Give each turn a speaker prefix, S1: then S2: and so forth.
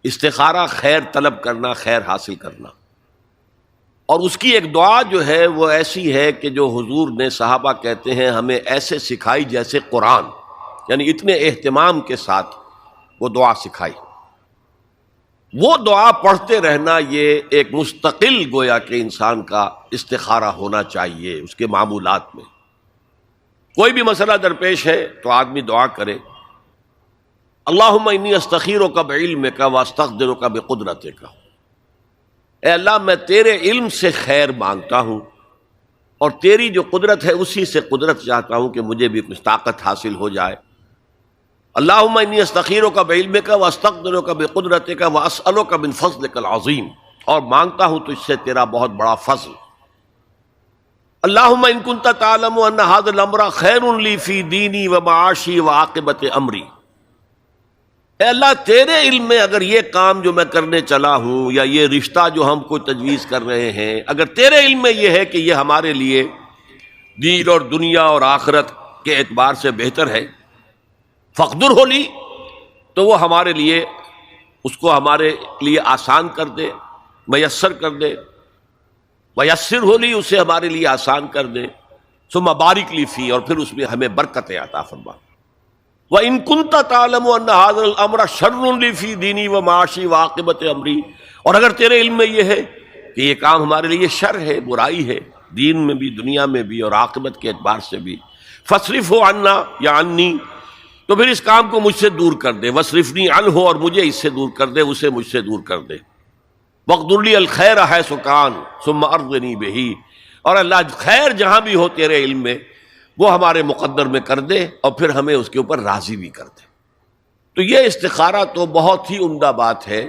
S1: استخارہ خیر طلب کرنا، خیر حاصل کرنا. اور اس کی ایک دعا جو ہے وہ ایسی ہے کہ جو حضور نے، صحابہ کہتے ہیں، ہمیں ایسے سکھائی جیسے قرآن، یعنی اتنے اہتمام کے ساتھ وہ دعا سکھائی. وہ دعا پڑھتے رہنا یہ ایک مستقل گویا کہ انسان کا استخارہ ہونا چاہیے. اس کے معمولات میں کوئی بھی مسئلہ درپیش ہے تو آدمی دعا کرے، اللہم انی استخیرک بعلمک واستقدرک بقدرتک. اے اللہ میں تیرے علم سے خیر مانگتا ہوں اور تیری جو قدرت ہے اسی سے قدرت چاہتا ہوں کہ مجھے بھی کچھ طاقت حاصل ہو جائے. اللہم انی استخیرک بعلمک واستقدرک بقدرتک واسألک من فضلک العظیم، اور مانگتا ہوں تجھ سے تیرا بہت بڑا فضل. اللہم ان کنت تعلم ان ھذا الامر خیر لی فی دینی ومعاشی وعاقبۃ امری. اے اللہ تیرے علم میں اگر یہ کام جو میں کرنے چلا ہوں یا یہ رشتہ جو ہم کو تجویز کر رہے ہیں، اگر تیرے علم میں یہ ہے کہ یہ ہمارے لیے دین اور دنیا اور آخرت کے اعتبار سے بہتر ہے، فقدر ہو لی، تو وہ ہمارے لیے، اس کو ہمارے لیے آسان کر دے، میسر کر دے. میسر ہو لی، اسے ہمارے لیے آسان کر دے. ثم بارک لی فی، اور پھر اس میں ہمیں برکتیں عطا فرما. وَإِن كُنْتَ تَعْلَمُ أَنَّ هَذَا الْأَمْرَ شَرٌّ لِّي فِي دِينِي وَمَعَاشِي وَعَاقِبَةِ أَمْرِي، اور اگر تیرے علم میں یہ ہے کہ یہ کام ہمارے لیے شر ہے، برائی ہے، دین میں بھی، دنیا میں بھی، اور عاقبت کے اعتبار سے بھی، فَاصْرِفْهُ عَنَّا یا عَنِّی، تو پھر اس کام کو مجھ سے دور کر دے. وَاصْرِفْنِی عَنْهُ، اور مجھے اس سے دور کر دے، اسے مجھ سے دور کر دے. وَاقْدُرْ لِی الْخَيْرَ حَيْثُ كَانَ ثُمَّ أَرْضِنِی بِهِ، اور اللہ خیر جہاں بھی ہو تیرے علم میں وہ ہمارے مقدر میں کر دے، اور پھر ہمیں اس کے اوپر راضی بھی کر دے. تو یہ استخارہ تو بہت ہی عمدہ بات ہے.